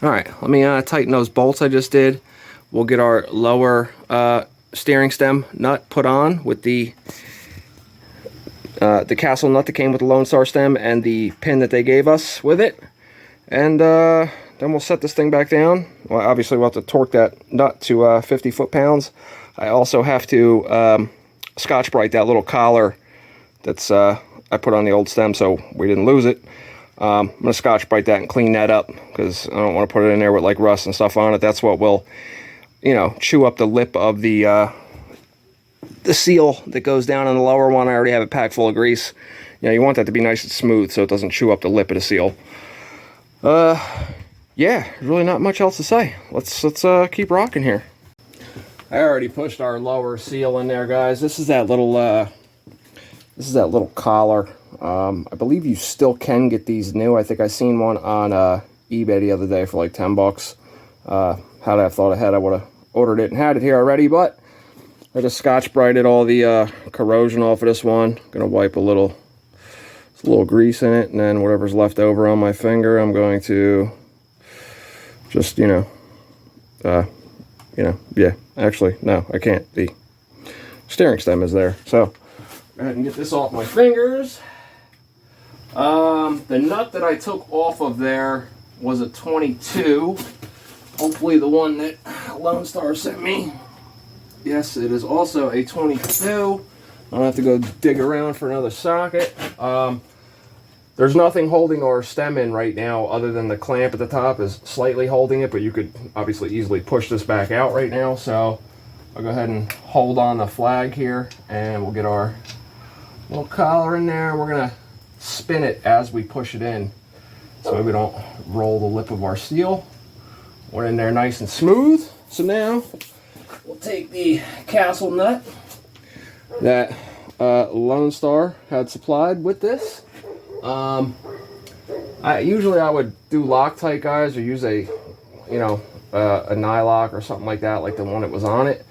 All right, let me tighten those bolts I just did. We'll get our lower steering stem nut put on with the castle nut that came with the Lonestar stem and the pin that they gave us with it. And then we'll set this thing back down. Well, obviously we'll have to torque that nut to 50 foot-pounds. I also have to Scotch-Brite that little collar that's I put on the old stem so we didn't lose it. I'm going to Scotch-Brite that and clean that up because I don't want to put it in there with like rust and stuff on it. That's what will, you know, chew up the lip of the the seal that goes down on the lower one, I already have it packed full of grease. You know, you want that to be nice and smooth so it doesn't chew up the lip of the seal. Yeah, there's really not much else to say. Let's keep rocking here. I already pushed our lower seal in there, guys. This is that little collar. I believe you still can get these new. I think I seen one on eBay the other day for like 10 bucks. Had I have thought ahead, I would have ordered it and had it here already, but I just Scotch-Brighted all the corrosion off of this one. Gonna wipe a little grease in it, and then whatever's left over on my finger, I'm going to just, yeah, actually, no, I can't. The steering stem is there. So, go ahead and get this off my fingers. The nut that I took off of there was a 22. Hopefully the one that Lonestar sent me. Yes, it is also a 22. I don't have to go dig around for another socket. There's nothing holding our stem in right now other than the clamp at the top is slightly holding it, but you could obviously easily push this back out right now. So I'll go ahead and hold on the flag here, and we'll get our little collar in there. We're gonna spin it as we push it in so we don't roll the lip of our seal. We're in there nice and smooth. So now we'll take the castle nut that Lonestar had supplied with this. Usually I would do Loctite, guys, or use a nylock or something like that, like the one that was on it.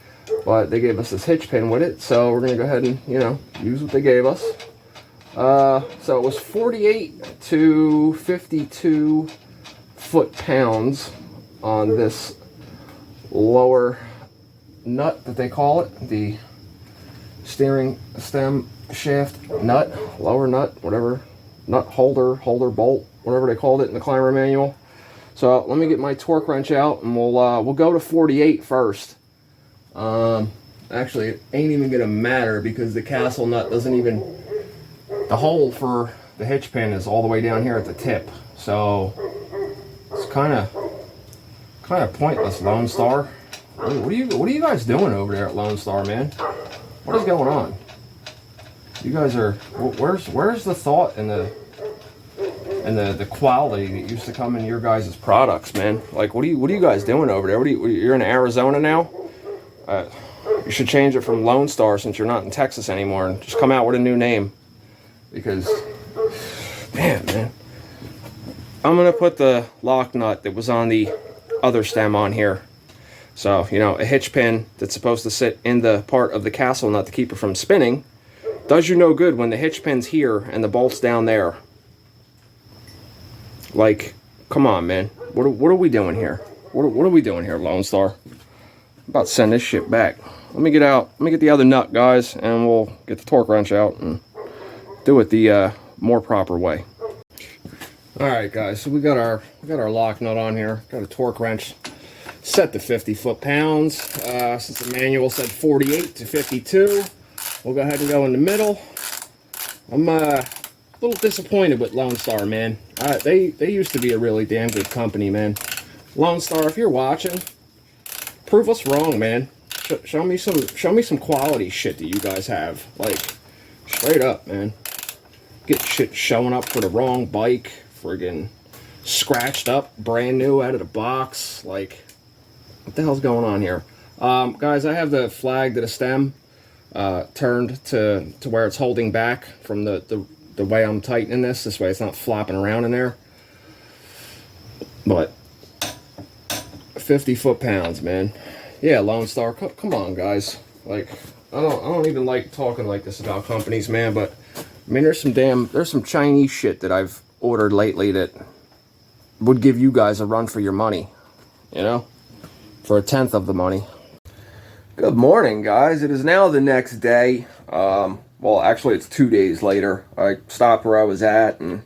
But they gave us this hitch pin with it, so we're gonna go ahead and use what they gave us. So it was 48 to 52 foot-pounds on this lower nut that they call it, the steering stem shaft nut, lower nut, whatever, nut holder bolt, whatever they called it in the climber manual. So let me get my torque wrench out, and we'll go to 48 first. Actually, it ain't even gonna matter because the castle nut doesn't even, the hole for the hitch pin is all the way down here at the tip. So it's kind of pointless, Lonestar. What are you guys doing over there at Lonestar, man? What is going on? You guys are, where's the thought and the quality that used to come in your guys' products, man? Like, what are you guys doing over there? You're in Arizona now? You should change it from Lonestar since you're not in Texas anymore, and just come out with a new name. Because, man, I'm gonna put the lock nut that was on the other stem on here. So, a hitch pin that's supposed to sit in the part of the castle nut to keep it from spinning does you no good when the hitch pin's here and the bolt's down there. Like, come on, man. What are we doing here? What are we doing here, Lonestar? I'm about to send this shit back. Let me get the other nut, guys, and we'll get the torque wrench out and do it the more proper way. Alright, guys, so we got our lock nut on here. Got a torque wrench set to 50 foot-pounds. Since the manual said 48 to 52, we'll go ahead and go in the middle. I'm a little disappointed with Lonestar, man. They used to be a really damn good company, man. Lonestar, if you're watching, prove us wrong, man. Show me some quality shit that you guys have. Like, straight up, man. Get shit showing up for the wrong bike, friggin' scratched up, brand new out of the box. Like, what the hell's going on here? Guys, I have the flag to the stem turned to where it's holding back from the way I'm tightening this. This way it's not flopping around in there. But 50 foot-pounds, man. Yeah, Lonestar, come on, guys. Like, I don't even like talking like this about companies, man, but I mean, there's some Chinese shit that I've ordered lately that would give you guys a run for your money, for a tenth of the money. Good morning, guys. It is now the next day. Well, actually, it's 2 days later. I stopped where I was at and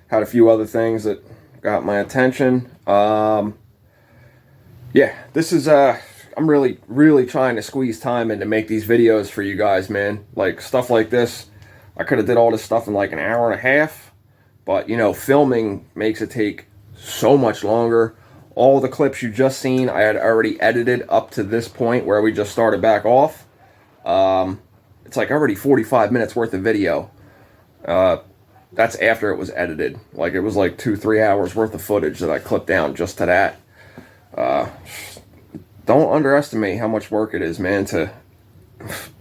had a few other things that got my attention. Yeah, this is, I'm really trying to squeeze time in to make these videos for you guys, man. Like, stuff like this, I could have did all this stuff in like an hour and a half, but, filming makes it take so much longer. All the clips you just seen, I had already edited up to this point where we just started back off. it's like already 45 minutes worth of video. That's after it was edited. Like, it was like 2-3 hours worth of footage that I clipped down just to that. Don't underestimate how much work it is, man, to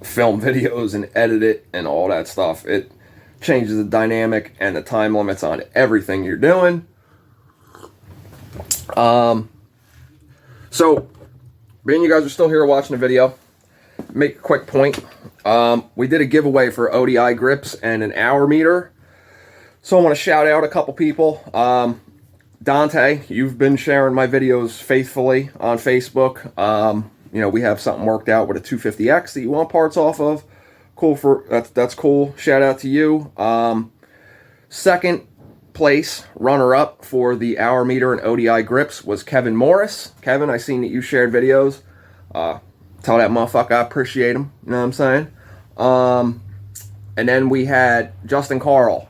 film videos and edit it and all that stuff. It changes the dynamic and the time limits on everything you're doing. So, being you guys are still here watching the video, make a quick point. We did a giveaway for ODI grips and an hour meter. So I want to shout out a couple people. Dante, you've been sharing my videos faithfully on Facebook. You know, we have something worked out with a 250X that you want parts off of. Cool, that's cool. Shout out to you. Second place runner-up for the hour meter and ODI grips was Kevin Morris. Kevin, I seen that you shared videos. Tell that motherfucker I appreciate him. You know what I'm saying? And then we had Justin Carl.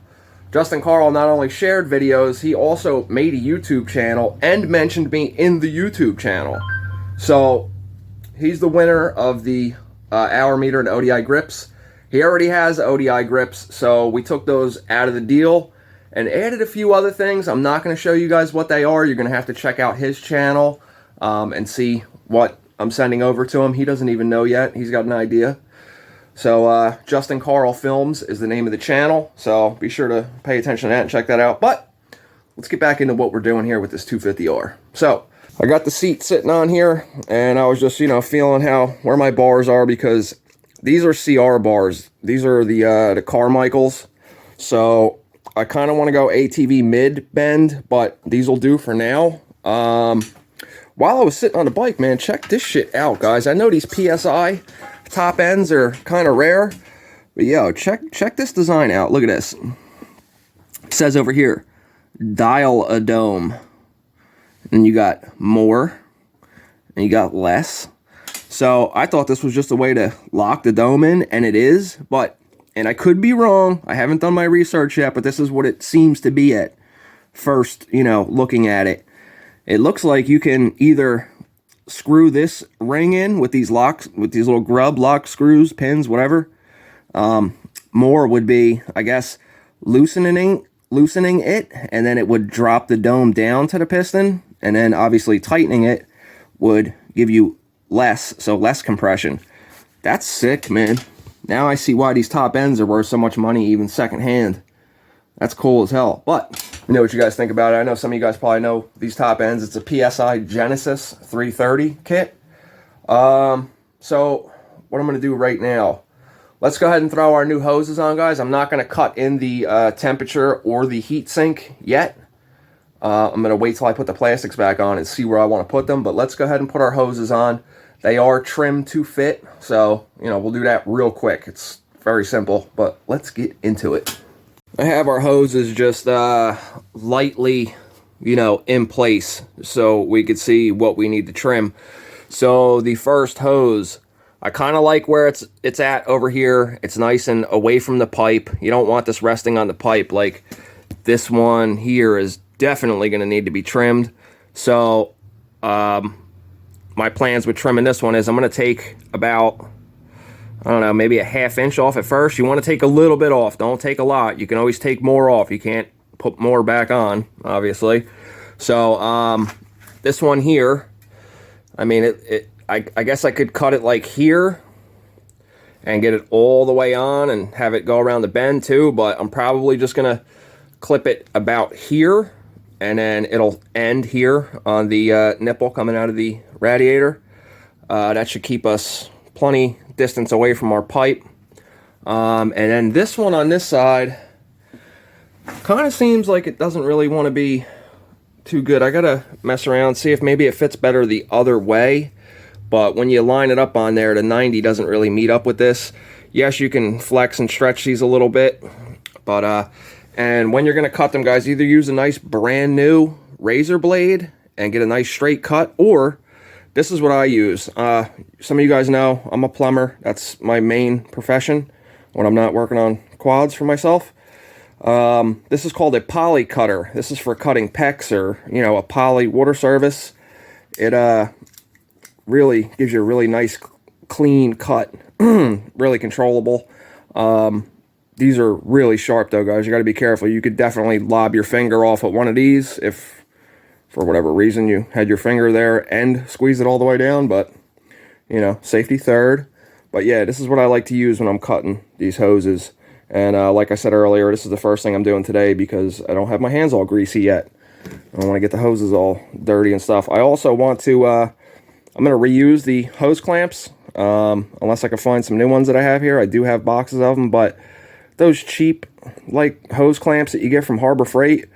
Justin Carl not only shared videos, he also made a YouTube channel and mentioned me in the YouTube channel. So he's the winner of the hour meter and ODI grips. He already has ODI grips, so we took those out of the deal and added a few other things. I'm not going to show you guys what they are. You're going to have to check out his channel and see what I'm sending over to him. He doesn't even know yet. He's got an idea. So Justin Carl Films is the name of the channel, so be sure to pay attention to that and check that out. But let's get back into what we're doing here with this 250R. So I got the seat sitting on here, and I was just, you know, feeling where my bars are, because these are CR bars. These are the Carmichaels. So I kind of want to go ATV mid bend, but these will do for now. While I was sitting on the bike, man, check this shit out, guys. I know these PSI top ends are kind of rare, but yo, check this design out. Look at this. It says over here, dial a dome. And you got more, and you got less. So I thought this was just a way to lock the dome in, and it is, but, and I could be wrong, I haven't done my research yet, but this is what it seems to be at first, you know, looking at it. It looks like you can either screw this ring in with these locks, with these little grub lock screws, pins, whatever. More would be, I guess, loosening it, and then it would drop the dome down to the piston, and then obviously tightening it would give you less compression. That's sick, man. Now I see why these top ends are worth so much money, even secondhand. That's cool as hell. But you know what you guys think about it. I know some of you guys probably know these top ends. It's a PSI Genesis 330 kit. So what I'm going to do right now, let's go ahead and throw our new hoses on, guys. I'm not going to cut in the temperature or the heat sink yet. I'm going to wait till I put the plastics back on and see where I want to put them. But let's go ahead and put our hoses on. They are trimmed to fit, so, you know, we'll do that real quick. It's very simple, but let's get into it. I have our hoses just lightly, you know, in place so we could see what we need to trim. So the first hose, I kind of like where it's at over here. It's nice and away from the pipe. You don't want this resting on the pipe. Like this one here is definitely going to need to be trimmed. So my plans with trimming this one is I'm going to take about, I don't know, maybe a ½ inch off at first. You want to take a little bit off. Don't take a lot. You can always take more off. You can't put more back on, obviously. So this one here, I mean, I guess I could cut it like here and get it all the way on and have it go around the bend too, but I'm probably just going to clip it about here, and then it'll end here on the nipple coming out of the radiator. That should keep us plenty distance away from our pipe. And then this one on this side kind of seems like it doesn't really want to be too good. I gotta mess around, see if maybe it fits better the other way. But when you line it up on there, the 90 doesn't really meet up with this. Yes, you can flex and stretch these a little bit, but and when you're gonna cut them, guys, either use a nice brand new razor blade and get a nice straight cut, or this is what I use. Some of you guys know I'm a plumber. That's my main profession when I'm not working on quads for myself. This is called a poly cutter. This is for cutting PEX or, you know, a poly water service. It really gives you a really nice clean cut, really controllable. These are really sharp though, guys. You got to be careful. You could definitely lob your finger off at one of these if, for whatever reason, you had your finger there and squeeze it all the way down. But, you know, safety third. But yeah, this is what I like to use when I'm cutting these hoses. And like I said earlier, this is the first thing I'm doing today because I don't have my hands all greasy yet. I don't want to get the hoses all dirty and stuff. I also want to, I'm going to reuse the hose clamps, unless I can find some new ones that I have here. I do have boxes of them, but those cheap, like, hose clamps that you get from Harbor Freight,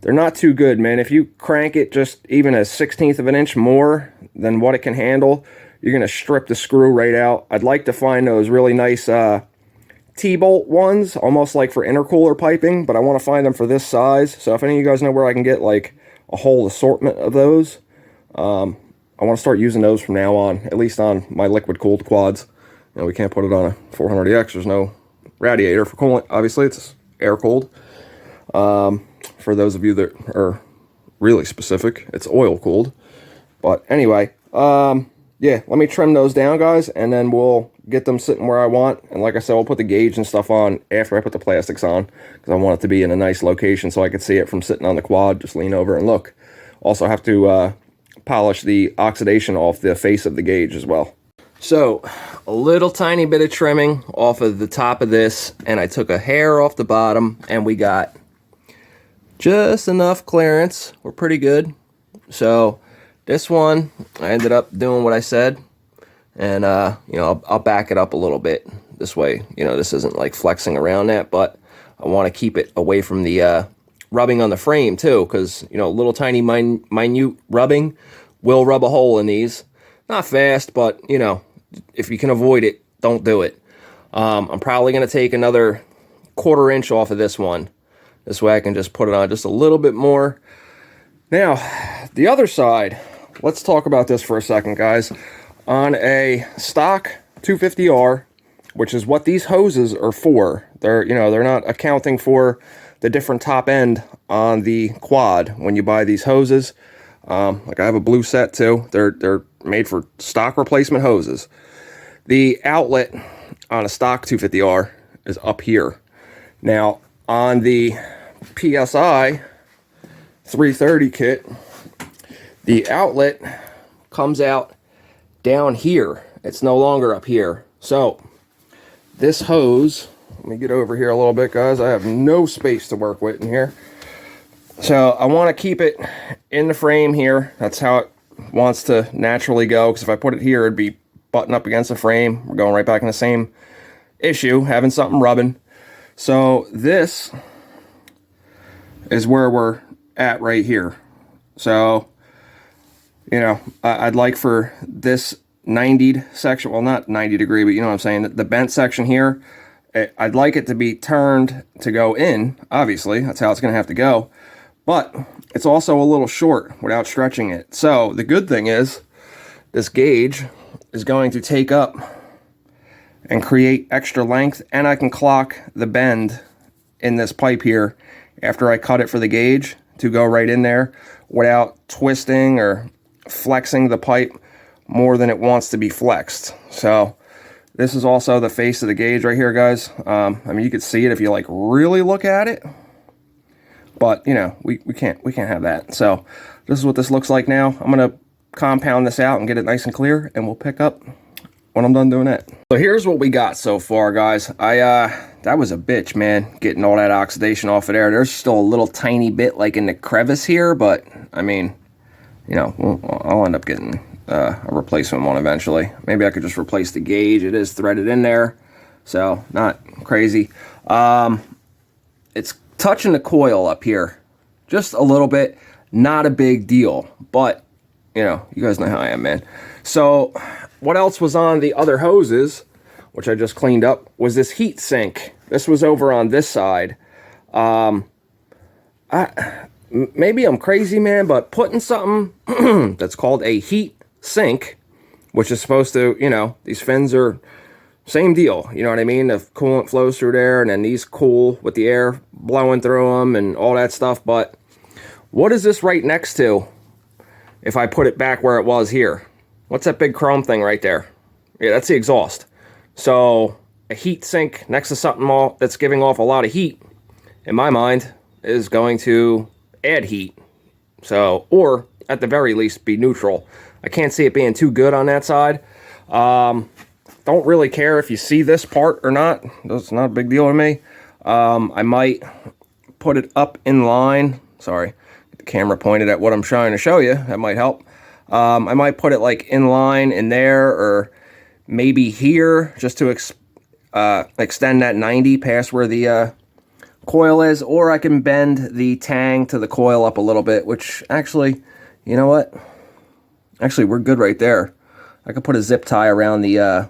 they're not too good, man. If you crank it just even a 1/16 of an inch more than what it can handle, you're going to strip the screw right out. I'd like to find those really nice T-bolt ones, almost like for intercooler piping, but I want to find them for this size. So if any of you guys know where I can get like a whole assortment of those, I want to start using those from now on, at least on my liquid cooled quads. You know, we can't put it on a 400EX. There's no radiator for coolant. Obviously, it's air cooled. For those of you that are really specific, it's oil cooled. But anyway, yeah, let me trim those down, guys, and then we'll get them sitting where I want. And like I said, we'll put the gauge and stuff on after I put the plastics on, because I want it to be in a nice location so I can see it from sitting on the quad. Just lean over and look. Also have to polish the oxidation off the face of the gauge as well. So, a little tiny bit of trimming off of the top of this, and I took a hair off the bottom, and we got just enough clearance. We're pretty good. So, this one, I ended up doing what I said, and, you know, I'll back it up a little bit. This way, you know, this isn't like flexing around that, but I want to keep it away from the rubbing on the frame, too, because, you know, little tiny minute rubbing will rub a hole in these. Not fast, but, you know, if you can avoid it, don't do it. I'm probably going to take another 1/4 inch off of this one. This way I can just put it on just a little bit more. Now, the other side, let's talk about this for a second, guys. On a stock 250R, which is what these hoses are for, they're, you know, they're not accounting for the different top end on the quad when you buy these hoses. Like I have a blue set too. They're made for stock replacement hoses. The outlet on a stock 250R is up here. Now, on the PSI 330 kit, the outlet comes out down here. It's no longer up here. So, this hose, let me get over here a little bit, guys. I have no space to work with in here. So, I want to keep it in the frame here. That's how it wants to naturally go, because if I put it here, it'd be butting up against the frame. We're going right back in the same issue, having something rubbing. So, this is where we're at right here. So, you know, I'd like for this 90 section, well, not 90 degree, but you know what I'm saying, the bent section here, I'd like it to be turned to go in, obviously, that's how it's going to have to go, but it's also a little short without stretching it. So, the good thing is, this gauge is going to take up and create extra length, and I can clock the bend in this pipe here after I cut it for the gauge to go right in there without twisting or flexing the pipe more than it wants to be flexed. So this is also the face of the gauge right here, guys. I mean, you could see it if you like really look at it, but you know, we can't have that. So this is what this looks like now. I'm gonna compound this out and get it nice and clear, and we'll pick up when I'm done doing that. So here's what we got so far, guys. That was a bitch, man, getting all that oxidation off of there. There's still a little tiny bit like in the crevice here, but I mean, you know, I'll end up getting a replacement one eventually. Maybe I could just replace the gauge. It is threaded in there, so not crazy. It's touching the coil up here just a little bit. Not a big deal, but you know, you guys know how I am, man. So what else was on the other hoses, which I just cleaned up, was this heat sink. This was over on this side. Maybe I'm crazy, man, but putting something that's called a heat sink, which is supposed to, you know, these fins are same deal, you know what I mean? The coolant flows through there, and then these cool with the air blowing through them and all that stuff. But what is this right next to if I put it back where it was here? What's that big chrome thing right there? Yeah, that's the exhaust. So a heat sink next to something that's giving off a lot of heat, in my mind, is going to add heat. So, or at the very least, be neutral. I can't see it being too good on that side. Don't really care if you see this part or not. That's not a big deal to me. I might put it up in line. Sorry, get the camera pointed at what I'm trying to show you. That might help. I might put it like in line in there, or maybe here, just to extend that 90 past where the coil is, or I can bend the tang to the coil up a little bit, which actually, you know what? Actually, we're good right there. I could put a zip tie around the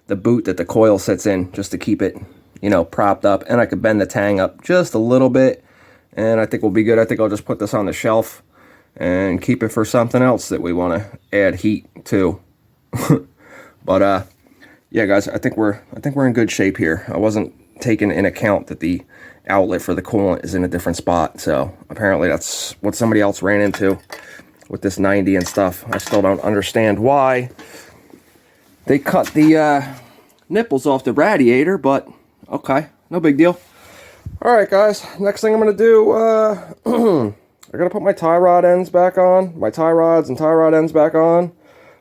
boot that the coil sits in, just to keep it, you know, propped up, and I could bend the tang up just a little bit, and I think we'll be good. I think I'll just put this on the shelf and keep it for something else that we want to add heat to. But yeah, guys, I think we're in good shape here. I wasn't taking in account that the outlet for the coolant is in a different spot, so apparently that's what somebody else ran into with this 90 and stuff. I still don't understand why they cut the nipples off the radiator, but okay, no big deal. All right, guys, next thing I'm gonna do, I gotta put my tie rod ends back on, my tie rods and tie rod ends back on.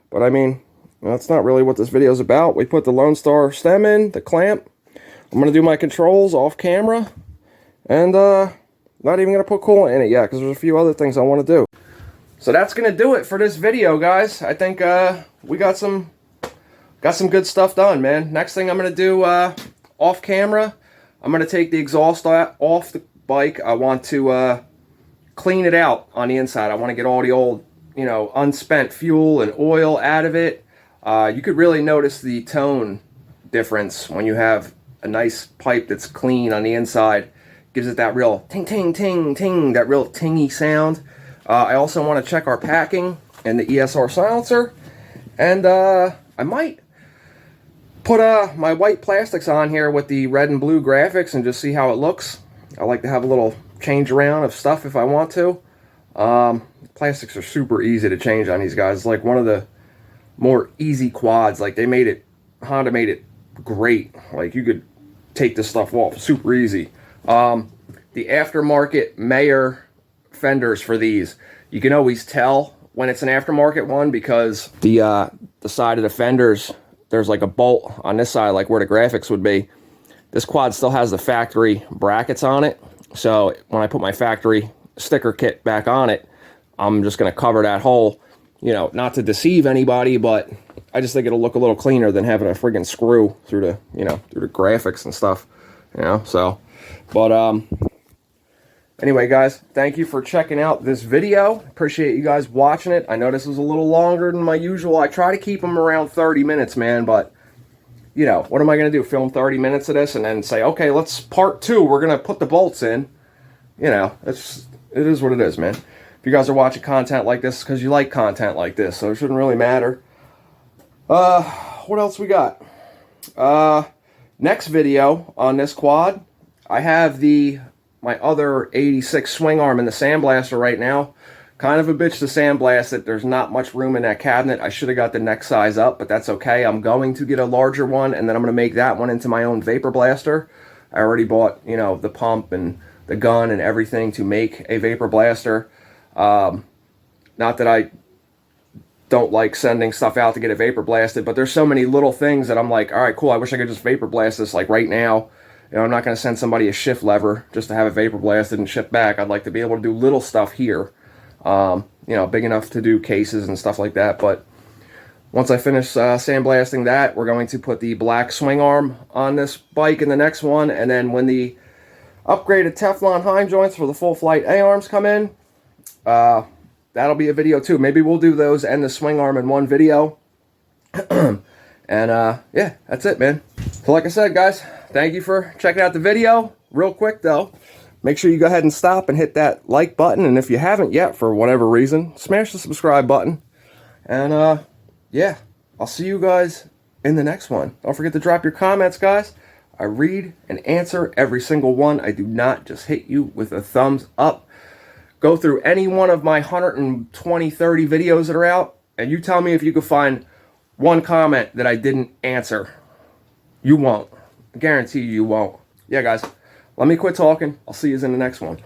But I mean, that's not really what this video is about. We put the Lonestar stem in, the clamp. I'm gonna do my controls off camera, and not even gonna put coolant in it yet, because there's a few other things I want to do. So that's gonna do it for this video, guys. I think we got some good stuff done, man. Next thing I'm gonna do off camera, I'm gonna take the exhaust off the bike. I want to clean it out on the inside. I want to get all the old, you know, unspent fuel and oil out of it. You could really notice the tone difference when you have a nice pipe that's clean on the inside. Gives it that real ting ting ting ting, that real tingy sound. I also want to check our packing and the ESR silencer, and I might put my white plastics on here with the red and blue graphics and just see how it looks. I like to have a little change around of stuff if I want to. Plastics are super easy to change on these guys. It's like one of the more easy quads. Like Honda made it great. Like you could take this stuff off super easy. The aftermarket Mayer fenders for these, you can always tell when it's an aftermarket one, because the side of the fenders, there's like a bolt on this side, like where the graphics would be. This quad still has the factory brackets on it, so when I put my factory sticker kit back on it, I'm just going to cover that hole, you know, not to deceive anybody, but I just think it'll look a little cleaner than having a friggin' screw through the, you know, through the graphics and stuff, you know. So, but anyway, guys, thank you for checking out this video. Appreciate you guys watching it. I know this was a little longer than my usual. I try to keep them around 30 minutes, man, but, you know, what am I going to do? Film 30 minutes of this and then say, okay, let's part 2. We're going to put the bolts in. You know, it is what it is, man. If you guys are watching content like this, it's because you like content like this, so it shouldn't really matter. What else we got? Next video on this quad, I have my other 86 swing arm in the sandblaster right now. Kind of a bitch to sandblast it. There's not much room in that cabinet. I should have got the neck size up, but that's okay. I'm going to get a larger one, and then I'm going to make that one into my own vapor blaster. I already bought, you know, the pump and the gun and everything to make a vapor blaster. Not that I don't like sending stuff out to get it vapor blasted, but there's so many little things that I'm like, all right, cool, I wish I could just vapor blast this like right now. You know, I'm not going to send somebody a shift lever just to have it vapor blasted and ship back. I'd like to be able to do little stuff here, you know, big enough to do cases and stuff like that. But once I finish sandblasting that, we're going to put the black swing arm on this bike in the next one, and then when the upgraded Teflon Heim joints for the full flight A-arms come in, that'll be a video too. Maybe we'll do those and the swing arm in one video. And yeah, that's it, man. So like I said, guys, thank you for checking out the video. Real quick though, make sure you go ahead and stop and hit that like button, and if you haven't yet for whatever reason, smash the subscribe button. And yeah, I'll see you guys in the next one. Don't forget to drop your comments, guys. I read and answer every single one. I do not just hit you with a thumbs up. Go through any one of my 120, 30 videos that are out, and you tell me if you could find one comment that I didn't answer. You won't. I guarantee you won't. Yeah, guys, let me quit talking. I'll see you in the next one.